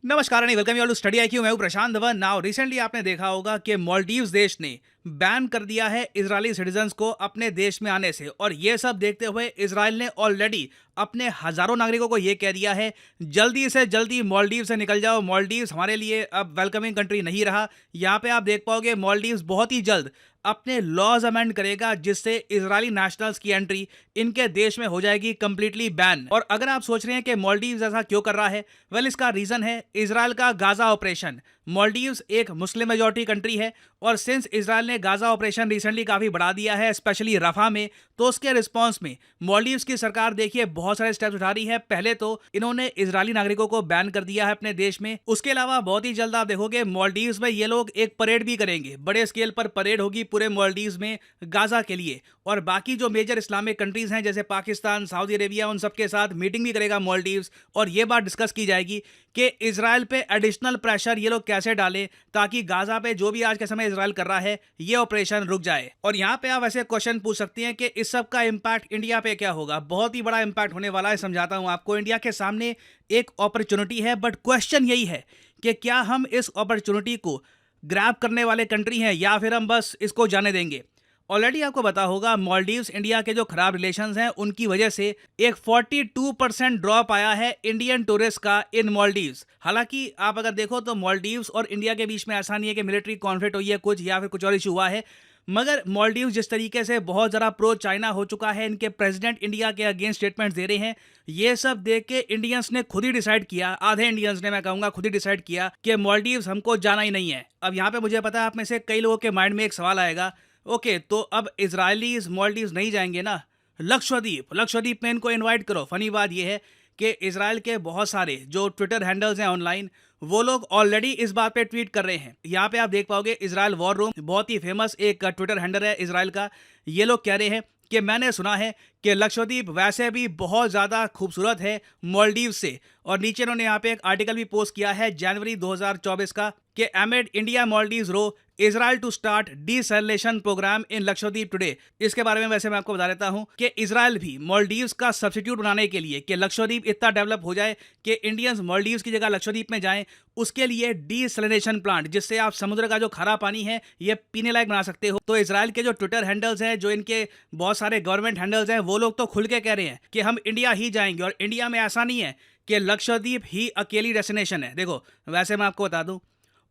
नमस्कार and welcome you all to study IQ. मैं हूं प्रशांत धवन। नाउ रिसेंटली आपने देखा होगा कि मालदीव्स देश ने बैन कर दिया है इजरायली सिटीजन्स को अपने देश में आने से, और ये सब देखते हुए इजराइल ने ऑलरेडी अपने हजारों नागरिकों को ये कह दिया है जल्दी से जल्दी मालदीव्स से निकल जाओ। मालदीव्स हमारे लिए अब वेलकमिंग कंट्री नहीं रहा। यहाँ पे आप देख पाओगे मालदीव्स बहुत ही जल्द अपने लॉज अमेंड करेगा जिससे इजरायली नेशनल्स की एंट्री इनके देश में हो जाएगी कंप्लीटली बैन। और अगर आप सोच रहे हैं कि मालदीव्स ऐसा क्यों कर रहा है, वेल इसका रीजन है इजराइल का गाजा ऑपरेशन। मालदीव्स एक मुस्लिम मेजॉरिटी कंट्री है और सिंस इजराइल ने गाजा ऑपरेशन रिसेंटली काफी बढ़ा दिया है स्पेशली रफा में, तो उसके रिस्पांस में मालदीव्स की सरकार देखिए बहुत सारे स्टेप्स उठा रही है। पहले तो इन्होंने इजरायली नागरिकों को बैन कर दिया है अपने देश में। उसके अलावा बहुत ही जल्द आप देखोगे मालदीव्स में ये लोग एक परेड भी करेंगे, बड़े स्केल पर परेड होगी पूरे मालदीव्स में गाजा के लिए। और बाकी जो मेजर इस्लामिक कंट्रीज हैं जैसे पाकिस्तान, सऊदी अरेबिया, उन सबके साथ मीटिंग भी करेगा मालदीव्स, और ये बात डिस्कस की जाएगी कि इजराइल पे एडिशनल प्रेशर ये लोग कैसे डालें ताकि गाजा पे जो भी आज के समय इजराइल कर रहा है ये ऑपरेशन रुक जाए। और यहाँ पे आप ऐसे क्वेश्चन पूछ सकते हैं कि इस सब का इंपैक्ट इंडिया पे क्या होगा। बहुत ही बड़ा इंपैक्ट होने वाला है, समझाता हूँ आपको। इंडिया के सामने एक अपॉर्चुनिटी है, बट क्वेश्चन यही है कि क्या हम इस अपॉर्चुनिटी को ग्रैब करने वाले कंट्री हैं या फिर हम बस इसको जाने देंगे। ऑलरेडी आपको पता होगा मालदीव्स इंडिया के जो खराब रिलेशंस हैं उनकी वजह से एक 42% ड्रॉप आया है इंडियन टूरिस्ट का इन मालदीव्स। हालांकि आप अगर देखो तो मालदीव्स और इंडिया के बीच में ऐसा नहीं है कि मिलिट्री कॉन्फ्लिक्ट हुई है कुछ या फिर कुछ और इशू हुआ है, मगर मालदीव्स जिस तरीके से बहुत ज़्यादा प्रो चाइना हो चुका है, इनके प्रेसिडेंट इंडिया के अगेंस्ट स्टेटमेंट्स दे रहे हैं, ये सब देख के इंडियंस ने खुद ही डिसाइड किया, आधे इंडियंस ने मैं कहूँगा खुद ही डिसाइड किया कि मालदीव्स हमको जाना ही नहीं है। अब यहाँ पे मुझे पता है आप में से कई लोगों के माइंड में एक सवाल आएगा, ओके तो अब इजरायलीज मालदीव्स नहीं जाएंगे ना, लक्षद्वीप में इनको इनवाइट करो। फनी बात यह है कि इजराइल के बहुत सारे जो ट्विटर हैंडल्स हैं ऑनलाइन, वो लोग ऑलरेडी इस बात पे ट्वीट कर रहे हैं। यहाँ पे आप देख पाओगे इजराइल वॉर रूम बहुत ही फेमस एक ट्विटर हैंडल है इजराइल का। ये लोग कह रहे हैं कि मैंने सुना है कि लक्षद्वीप वैसे भी बहुत ज़्यादा खूबसूरत है मालदीव से। और नीचे उन्होंने यहाँ पे एक आर्टिकल भी पोस्ट किया है जनवरी 2024 का कि amid India Maldives row Israel to start desalination programme in Lakshadweep today. इसके बारे में वैसे मैं आपको बता देता हूं कि इजराइल भी मालदीव्स का सब्स्टिट्यूट बनाने के लिए कि लक्षद्वीप इतना डेवलप हो जाए कि इंडियंस मालदीव्स की जगह लक्षद्वीप में जाएं, उसके लिए डीसैलिनेशन प्लांट जिससे आप समुद्र का जो खारा पानी है ये पीने लायक बना सकते हो। तो इजराइल के जो ट्विटर हैंडल्स हैं, जो इनके बहुत सारे गवर्नमेंट हैंडल्स हैं, वो लोग तो खुल के कह रहे हैं कि हम इंडिया ही जाएंगे। और इंडिया में ऐसा नहीं है कि लक्षद्वीप ही अकेली डेस्टिनेशन है। देखो वैसे मैं आपको बता दूं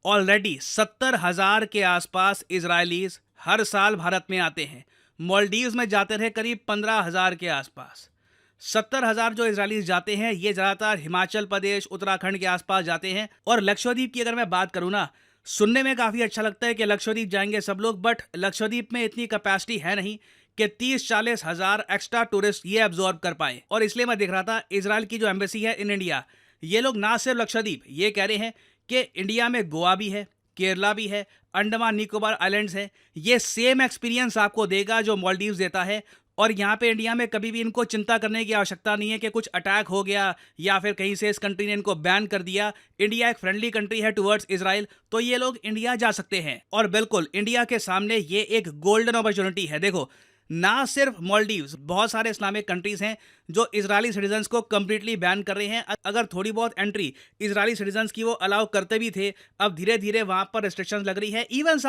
ऑलरेडी 70,000 के आसपास इजरायलीज हर साल भारत में आते हैं। मालदीव्स में जाते रहे करीब 15,000 के आसपास। 70,000 जो इजरायलीज जाते हैं ये ज़्यादातर हिमाचल प्रदेश, उत्तराखंड के आसपास जाते हैं। और लक्षद्वीप की अगर मैं बात करूँ ना, सुनने में काफ़ी अच्छा लगता है कि लक्षद्वीप जाएंगे सब लोग, बट लक्षद्वीप में इतनी कैपेसिटी है नहीं कि 30-40 हज़ार एक्स्ट्रा टूरिस्ट ये एब्जॉर्ब कर पाए। और इसलिए मैं देख रहा था इजराइल की जो एम्बेसी है इन इंडिया, ये लोग ना सिर्फ लक्षद्वीप, ये कह रहे हैं कि इंडिया में गोवा भी है, केरला भी है, अंडमान निकोबार आइलैंड्स हैं। ये सेम एक्सपीरियंस आपको देगा जो मालदीव्स देता है। और यहाँ पे इंडिया में कभी भी इनको चिंता करने की आवश्यकता नहीं है कि कुछ अटैक हो गया या फिर कहीं से इस कंट्री ने इनको बैन कर दिया। इंडिया एक फ्रेंडली कंट्री है टुवर्ड्स इजराइल, तो ये लोग इंडिया जा सकते हैं। और बिल्कुल इंडिया के सामने ये एक गोल्डन अपॉर्चुनिटी है। देखो ना सिर्फ मालदीव्स, बहुत सारे इस्लामिक कंट्रीज हैं जो इजरायली सिटीजन्स को कंप्लीटली बैन कर रहे हैं। अगर थोड़ी बहुत एंट्री इजरायली सिटीजन्स की वो अलाउ करते भी थे, अब धीरे धीरे वहां पर रिस्ट्रिक्शंस लग रही है। Even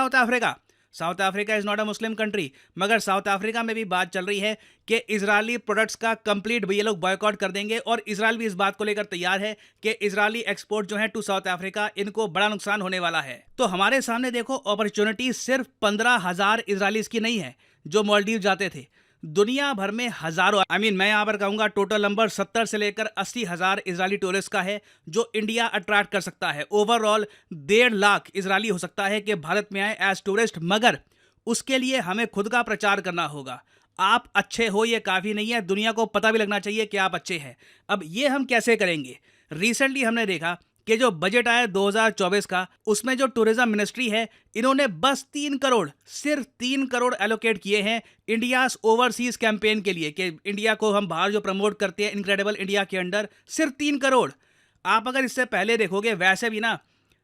south Africa is not a Muslim country, मगर साउथ अफ्रीका में भी बात चल रही है कि इजरायली प्रोडक्ट्स का कंप्लीट ये लोग बॉयकॉट कर देंगे। और इजराइल भी इस बात को लेकर तैयार है कि इजरायली एक्सपोर्ट जो है टू साउथ अफ्रीका, इनको बड़ा नुकसान होने वाला है। तो हमारे सामने देखो अपॉर्चुनिटी सिर्फ 15,000 इजरायलीज की नहीं है जो मालदीव जाते थे, दुनिया भर में हजारों, मैं यहाँ पर कहूँगा टोटल नंबर 70 से लेकर 80,000 इजरायली टूरिस्ट का है जो इंडिया अट्रैक्ट कर सकता है। ओवरऑल 1.5 लाख इजरायली हो सकता है कि भारत में आए एज टूरिस्ट, मगर उसके लिए हमें खुद का प्रचार करना होगा। आप अच्छे हो ये काफ़ी नहीं है, दुनिया को पता भी लगना चाहिए कि आप अच्छे हैं। अब ये हम कैसे करेंगे? रिसेंटली हमने देखा कि जो बजट आया 2024 का, उसमें जो टूरिज्म मिनिस्ट्री है इन्होंने बस 3 करोड़, सिर्फ 3 करोड़ एलोकेट किए हैं इंडियाज ओवरसीज कैंपेन के लिए कि इंडिया को हम बाहर जो प्रमोट करते हैं इनक्रेडिबल इंडिया के अंडर, सिर्फ 3 करोड़। आप अगर इससे पहले देखोगे वैसे भी ना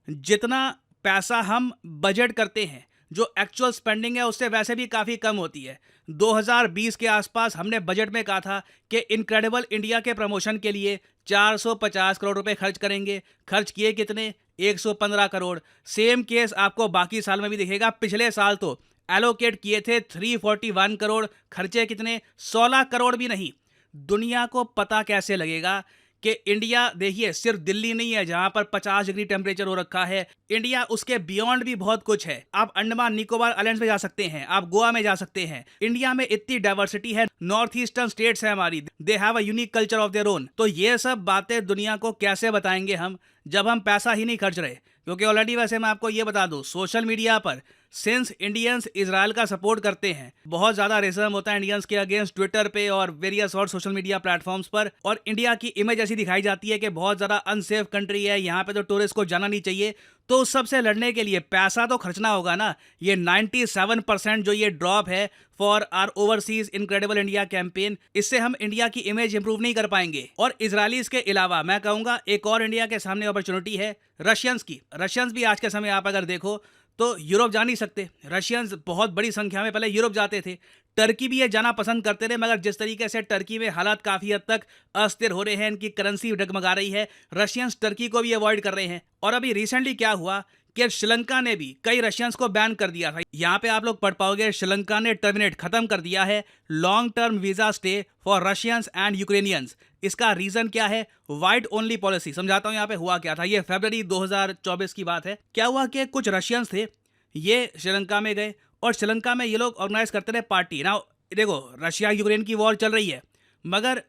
जितना पैसा हम बजट करते हैं, जो एक्चुअल स्पेंडिंग है उससे वैसे भी काफ़ी कम होती है। 2020 के आसपास हमने बजट में कहा था कि इनक्रेडिबल इंडिया के प्रमोशन के लिए 450 करोड़ रुपए खर्च करेंगे। खर्च किए कितने? 115 करोड़। सेम केस आपको बाकी साल में भी दिखेगा। पिछले साल तो एलोकेट किए थे 341 करोड़, खर्चे कितने? 16 करोड़ भी नहीं। दुनिया को पता कैसे लगेगा कि इंडिया, देखिए, सिर्फ दिल्ली नहीं है जहां पर 50 डिग्री टेम्परेचर हो रखा है। इंडिया, उसके बियॉन्ड भी बहुत कुछ है। आप अंडमान निकोबार आइलैंड्स में जा सकते हैं, आप गोवा में जा सकते हैं। इंडिया में इतनी डाइवर्सिटी है, नॉर्थ ईस्टर्न स्टेट्स है हमारी, they have a unique culture of their own. तो ये सब बातें दुनिया को कैसे बताएंगे हम, जब हम पैसा ही नहीं खर्च रहे? क्योंकि ऑलरेडी, वैसे मैं आपको ये बता दूं, सोशल मीडिया पर सिंस इंडियंस इजराइल का सपोर्ट करते हैं, बहुत ज्यादा रेसिज्म होता है इंडियंस के अगेंस्ट ट्विटर पे और वेरियस और सोशल मीडिया प्लेटफॉर्म्स पर, और इंडिया की इमेज ऐसी दिखाई जाती है कि बहुत ज्यादा अनसेफ कंट्री है, यहाँ पे तो टूरिस्ट को जाना नहीं चाहिए। तो उस सब से लड़ने के लिए पैसा तो खर्चना होगा ना। ये 97% जो ये ड्रॉप है for our overseas incredible India campaign, इससे हम इंडिया की इमेज इंप्रूव नहीं कर पाएंगे। और इजरायलीज के अलावा मैं कहूंगा एक और इंडिया के सामने अपॉर्चुनिटी है रशियंस की। रशियंस भी आज के समय आप अगर देखो तो यूरोप जा नहीं सकते। रशियंस बहुत बड़ी संख्या में पहले यूरोप जाते थे, टर्की भी ये जाना पसंद करते थे, मगर जिस तरीके से टर्की में हालात काफ़ी हद तक अस्थिर हो रहे हैं, इनकी करेंसी डगमगा रही है, रशियंस टर्की को भी अवॉइड कर रहे हैं। और अभी रिसेंटली क्या हुआ कि श्रीलंका ने भी कई रशियंस को बैन कर दिया था। यहाँ पे आप लोग पढ़ पाओगे, श्रीलंका ने टर्मिनेट, खत्म कर दिया है long term visa stay for Russians and Ukrainians. इसका रीजन क्या है? White only policy. समझाता हूँ यहाँ पे हुआ क्या था। ये फरवरी 2024 की बात है। क्या हुआ कि कुछ रशियंस थे, ये श्रीलंका में गए और श्रीलंका में ये लोग ऑर्गेनाइज करते रहे पार्टी। ना देखो, रशिया यूक्रेन की वॉर चल रही है, मगर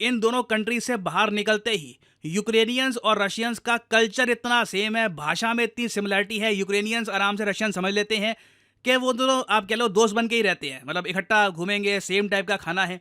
इन दोनों कंट्री से बाहर निकलते ही यूक्रेनियंस और रशियंस का कल्चर इतना सेम है, भाषा में इतनी सिमिलरिटी है, यूक्रेनियंस आराम से रशियन समझ लेते हैं कि वो दोनों, आप कह लो, दोस्त बन के ही रहते हैं, मतलब इकट्ठा घूमेंगे, सेम टाइप का खाना है।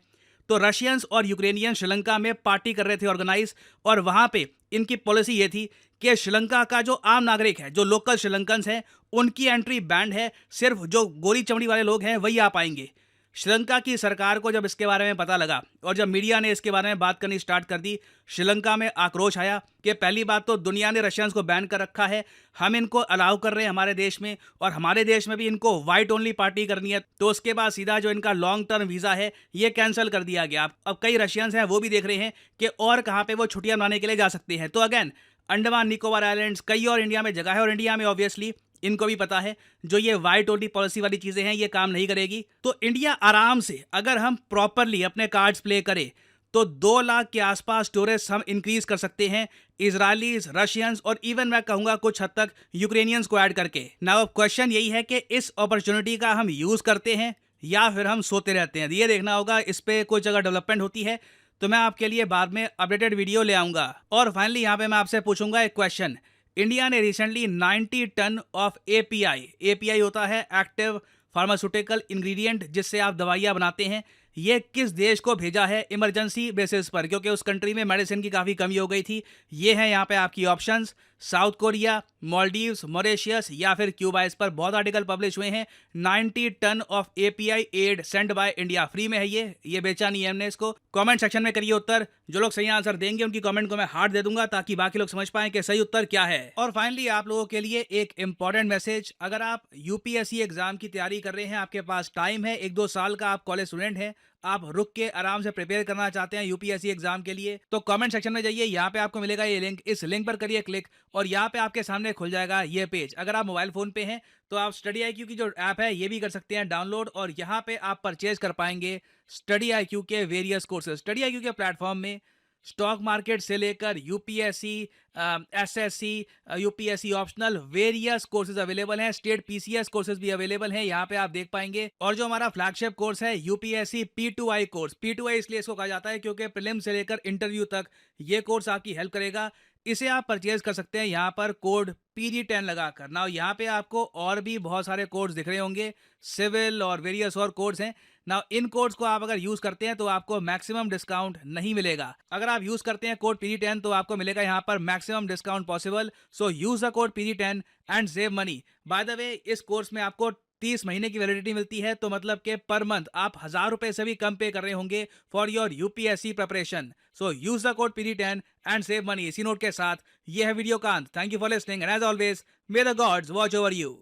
तो रशियंस और यूक्रेनियन श्रीलंका में पार्टी कर रहे थे ऑर्गेनाइज, और वहां पे इनकी पॉलिसी ये थी कि श्रीलंका का जो आम नागरिक है, जो लोकल श्रीलंकन्स हैं, उनकी एंट्री बैंड है, सिर्फ जो गोरी चमड़ी वाले लोग हैं वही आ पाएंगे। श्रीलंका की सरकार को जब इसके बारे में पता लगा और जब मीडिया ने इसके बारे में बात करनी स्टार्ट कर दी, श्रीलंका में आक्रोश आया कि पहली बात तो दुनिया ने रशियंस को बैन कर रखा है, हम इनको अलाउ कर रहे हैं हमारे देश में, और हमारे देश में भी इनको वाइट ओनली पार्टी करनी है। तो उसके बाद सीधा जो इनका लॉन्ग टर्म वीज़ा है ये कैंसिल कर दिया गया। अब कई रशियंस हैं वो भी देख रहे हैं कि और कहाँ पे वो छुट्टियां मनाने के लिए जा सकते हैं। तो अगेन, अंडमान निकोबार आइलैंड्स, कई और इंडिया में जगह है, और इंडिया में ऑब्वियसली इनको भी पता है जो ये वाइट ओनली पॉलिसी वाली चीजें हैं ये काम नहीं करेगी। तो इंडिया आराम से, अगर हम प्रॉपरली अपने कार्ड्स प्ले करें, तो 2 लाख के आसपास टूरिस्ट हम इंक्रीज कर सकते हैं, इजरायलीज, रशियंस और इवन मैं कहूंगा कुछ हद तक यूक्रेनियंस को ऐड करके। नाउ क्वेश्चन यही है कि इस अपॉर्चुनिटी का हम यूज करते हैं या फिर हम सोते रहते हैं। ये देखना होगा। इस पे कुछ अगर डेवलपमेंट होती है तो मैं आपके लिए बाद में अपडेटेड वीडियो ले आऊंगा। और फाइनली यहाँ पे मैं आपसे पूछूंगा एक क्वेश्चन। इंडिया ने रिसेंटली 90 टन ऑफ एपीआई होता है एक्टिव फार्मास्यूटिकल इंग्रेडिएंट, जिससे आप दवाइयाँ बनाते हैं, ये किस देश को भेजा है इमरजेंसी बेसिस पर, क्योंकि उस कंट्री में मेडिसिन की काफ़ी कमी हो गई थी। ये है यहाँ पे आपकी options, south Korea, Maldives, Mauritius या फिर क्यूबा। इस पर बहुत आर्टिकल पब्लिश हुए हैं। 90 ton of API aid sent by India, free में है ये बेचा नहीं है हमने इसको। कमेंट सेक्शन में करिए उत्तर। जो लोग सही आंसर देंगे उनकी कमेंट को मैं हार्ट दे दूंगा, ताकि बाकी लोग समझ पाएं कि सही उत्तर क्या है। और फाइनली आप लोगों के लिए एक इंपॉर्टेंट मैसेज, अगर आप यूपीएससी एग्जाम की तैयारी कर रहे हैं, आपके पास टाइम है, 1-2 साल का, आप कॉलेज स्टूडेंट हैं, आप रुक के आराम से प्रिपेयर करना चाहते हैं यूपीएससी एग्जाम के लिए, तो कमेंट सेक्शन में जाइए, यहाँ पे आपको मिलेगा ये लिंक, इस लिंक पर करिए क्लिक और यहाँ पे आपके सामने खुल जाएगा ये पेज। अगर आप मोबाइल फोन पे हैं तो आप स्टडी IQ की जो ऐप है ये भी कर सकते हैं डाउनलोड, और यहाँ पे आप परचेज कर पाएंगे स्टडी IQ के वेरियस कोर्सेज। स्टडी IQ के प्लेटफॉर्म में स्टॉक मार्केट से लेकर UPSC, SSC, UPSC optional various courses available हैं। स्टेट पीसीएस कोर्सेज भी अवेलेबल हैं, यहाँ पे आप देख पाएंगे। और जो हमारा फ्लैगशिप कोर्स है यूपीएससी P2I कोर्स, P2I इसलिए इसको कहा जाता है क्योंकि प्रीलिम्स से लेकर इंटरव्यू तक ये कोर्स आपकी हेल्प करेगा। इसे आप परचेज कर सकते हैं यहाँ पर कोड PD10 लगाकर। ना यहाँ पे आपको और भी बहुत सारे कोड्स दिख रहे होंगे, सिविल और वेरियस और कोड्स हैं ना। इन कोड्स को आप अगर यूज करते हैं तो आपको मैक्सिमम डिस्काउंट नहीं मिलेगा। अगर आप यूज करते हैं कोड PD10 तो आपको मिलेगा यहाँ पर maximum discount possible. So use the code PD10 and save money. By the way, इस कोर्स में आपको 30 महीने की वैलिडिटी मिलती है, तो मतलब के पर मंथ आप 1000 रुपए से भी कम पे कर रहे होंगे for your UPSC preparation. So use the code PD10 and save money. इसी नोट के साथ ये है वीडियो का अंत। Thank you for listening and as always may the gods watch over you.